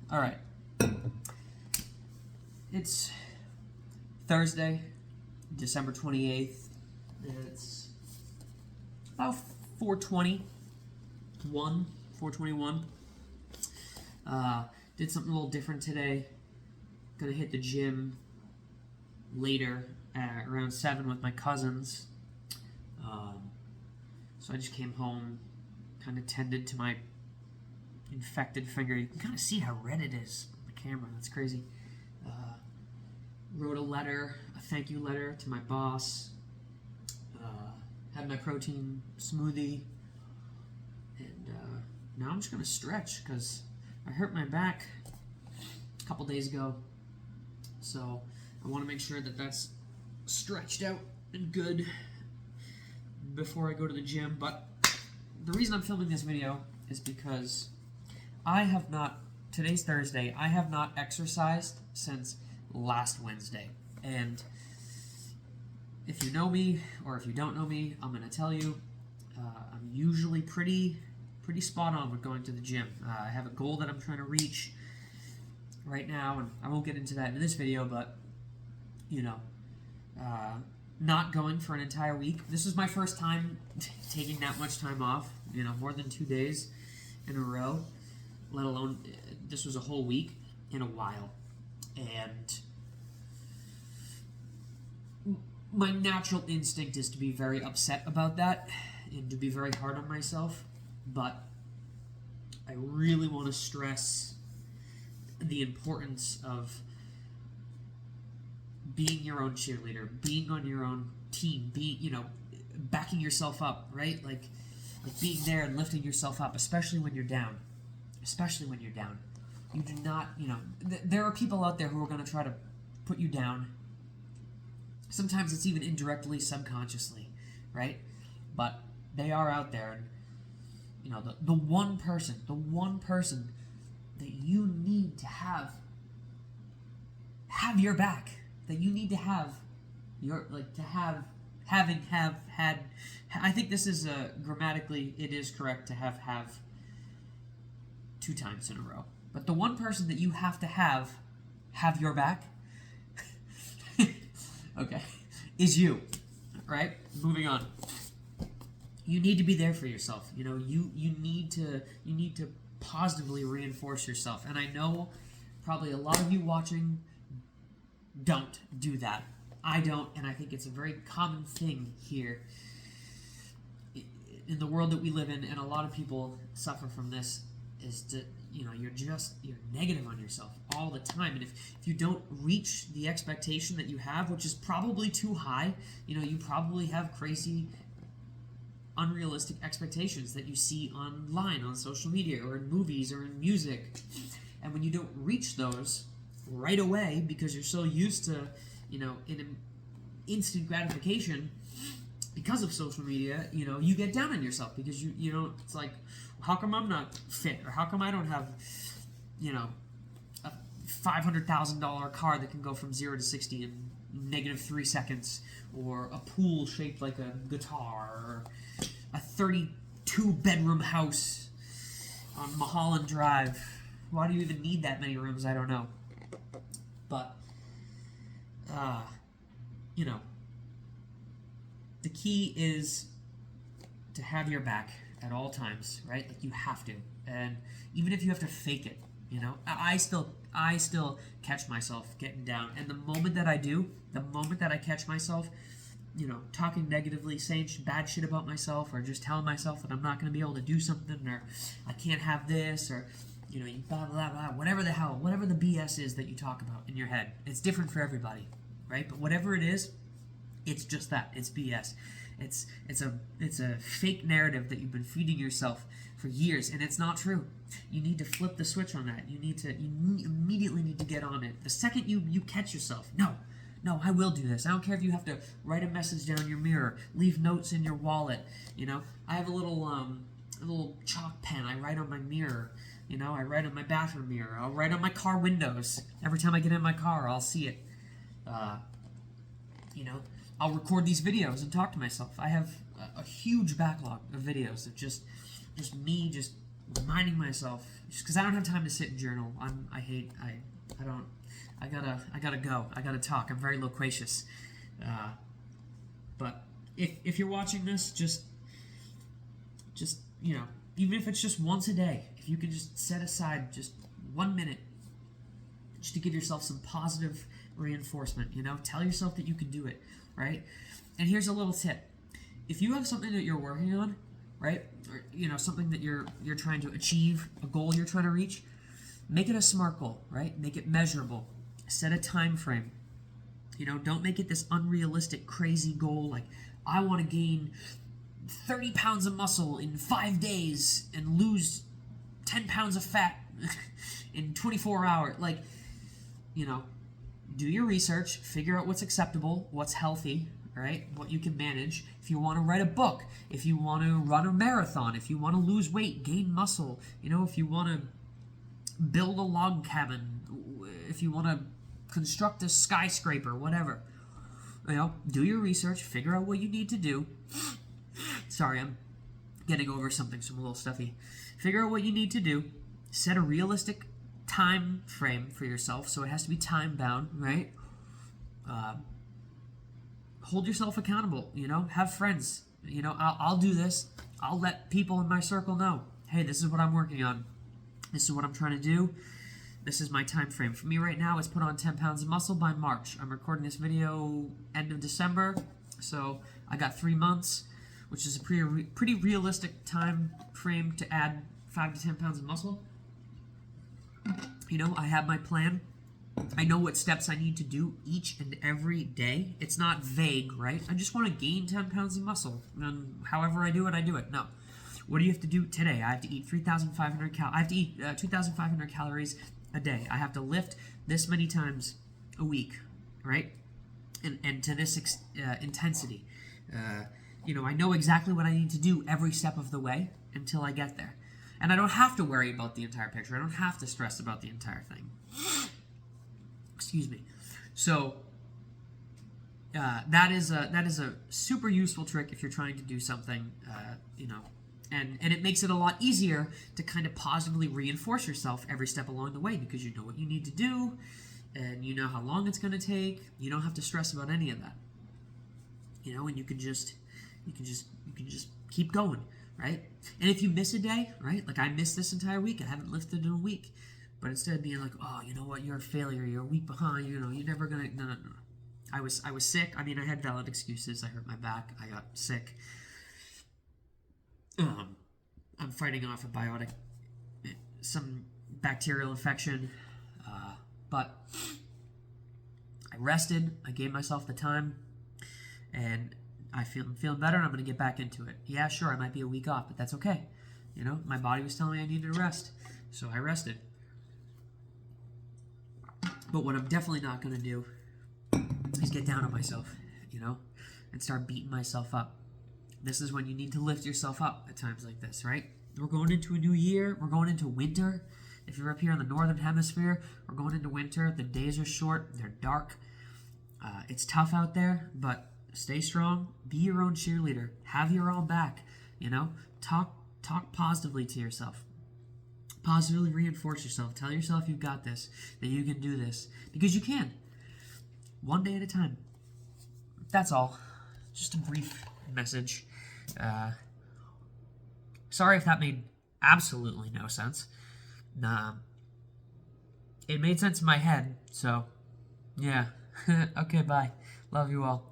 All right. It's Thursday, December 28th. It's about 4:21. Did something a little different today. Gonna hit the gym later at around 7 with my cousins. So I just came home, kind of tended to my infected finger. You can kind of see how red it is on the camera. That's crazy. Wrote a thank you letter to my boss. Had my protein smoothie. And now I'm just going to stretch because I hurt my back a couple days ago. So I want to make sure that that's stretched out and good before I go to the gym. But the reason I'm filming this video is because today's Thursday, I have not exercised since last Wednesday. And if you know me, or if you don't know me, I'm going to tell you, I'm usually pretty spot on with going to the gym. I have a goal that I'm trying to reach right now, and I won't get into that in this video, but, not going for an entire week. This is my first time taking that much time off, more than 2 days in a row, let alone this was a whole week in a while. And my natural instinct is to be very upset about that and to be very hard on myself, but I really want to stress the importance of being your own cheerleader, being on your own team, backing yourself up, right? Like being there and lifting yourself up, especially when you're down. You do not, there are people out there who are going to try to put you down. Sometimes it's even indirectly, subconsciously, right? But they are out there, and, the one person that you need to have your back, that you need to have had. I think this is grammatically, it is correct to have 2 times in a row. But the one person that you have to have your back, okay, is you, right? Moving on. You need to be there for yourself. You need to positively reinforce yourself. And I know probably a lot of you watching don't do that. I don't, and I think it's a very common thing here in the world that we live in, and a lot of people suffer from this, is to, you're negative on yourself all the time. And if you don't reach the expectation that you have, which is probably too high, you probably have crazy, unrealistic expectations that you see online, on social media, or in movies, or in music. And when you don't reach those right away because you're so used to, in instant gratification because of social media, you get down on yourself because you don't, it's like, how come I'm not fit? Or how come I don't have, a $500,000 car that can go from 0 to 60 in -3 seconds, or a pool shaped like a guitar, or a 32-bedroom house on Mulholland Drive? Why do you even need that many rooms? I don't know. But, the key is to have your back at all times, right? Like, you have to. And even if you have to fake it, I still catch myself getting down. And the moment that I do, the moment that I catch myself, talking negatively, saying bad shit about myself, or just telling myself that I'm not going to be able to do something, or I can't have this, or, blah, blah, blah, whatever the BS is that you talk about in your head. It's different for everybody, right? But whatever it is, it's just that. It's BS. It's a fake narrative that you've been feeding yourself for years, and it's not true. You need to flip the switch on that. You immediately need to get on it. The second you catch yourself, no, I will do this. I don't care if you have to write a message down your mirror, leave notes in your wallet. I have a little chalk pen. I write on my mirror. I write on my bathroom mirror. I'll write on my car windows. Every time I get in my car, I'll see it. I'll record these videos and talk to myself. I have a huge backlog of videos of just me just reminding myself, just because I don't have time to sit and journal. I gotta go. I gotta talk. I'm very loquacious. But if you're watching this, just even if it's just once a day, if you can just set aside just 1 minute just to give yourself some positive reinforcement, tell yourself that you can do it, right? And here's a little tip. If you have something that you're working on, right, or something that you're trying to achieve, a goal you're trying to reach, make it a SMART goal, right? Make it measurable. Set a time frame. Don't make it this unrealistic, crazy goal like, I want to gain 30 pounds of muscle in 5 days and lose 10 pounds of fat in 24 hours. Like, do your research, figure out what's acceptable, what's healthy, right? What you can manage. If you want to write a book, if you want to run a marathon, if you want to lose weight, gain muscle, if you want to build a log cabin, if you want to construct a skyscraper, whatever. Do your research, figure out what you need to do. Sorry, I'm getting over something, so I'm a little stuffy. Figure out what you need to do. Set a realistic time frame for yourself, so it has to be time bound, right? Hold yourself accountable, have friends. I'll do this. I'll let people in my circle know, hey, this is what I'm working on. This is what I'm trying to do. This is my time frame. For me right now, it's put on 10 pounds of muscle by March. I'm recording this video end of December, so I got 3 months, which is a pretty realistic time frame to add 5 to 10 pounds of muscle. I have my plan. I know what steps I need to do each and every day. It's not vague, right? I just want to gain 10 pounds of muscle, and however I do it, I do it. No. What do you have to do today? I have to eat 3,500 I have to eat 2,500 calories a day. I have to lift this many times a week, right? And to this intensity. I know exactly what I need to do every step of the way until I get there. And I don't have to worry about the entire picture. I don't have to stress about the entire thing. Excuse me. So that is a super useful trick if you're trying to do something, and it makes it a lot easier to kind of positively reinforce yourself every step along the way, because you know what you need to do, and you know how long it's going to take. You don't have to stress about any of that, and you can just keep going, right? And if you miss a day, right, like I missed this entire week, I haven't lifted in a week, but instead of being like, oh, you know what, you're a failure, you're a week behind, you're never gonna, no. I was sick. I mean, I had valid excuses. I hurt my back. I got sick. I'm fighting off some bacterial infection, but I rested. I gave myself the time, and I'm feeling better, and I'm going to get back into it. Yeah, sure, I might be a week off, but that's okay. My body was telling me I needed to rest, so I rested. But what I'm definitely not going to do is get down on myself, and start beating myself up. This is when you need to lift yourself up at times like this, right? We're going into a new year. We're going into winter. If you're up here in the northern hemisphere, we're going into winter. The days are short. They're dark. It's tough out there, but stay strong. Be your own cheerleader. Have your own back. Talk positively to yourself. Positively reinforce yourself. Tell yourself you've got this, that you can do this, because you can. One day at a time. That's all. Just a brief message. Sorry if that made absolutely no sense. Nah. It made sense in my head, so yeah. Okay, bye. Love you all.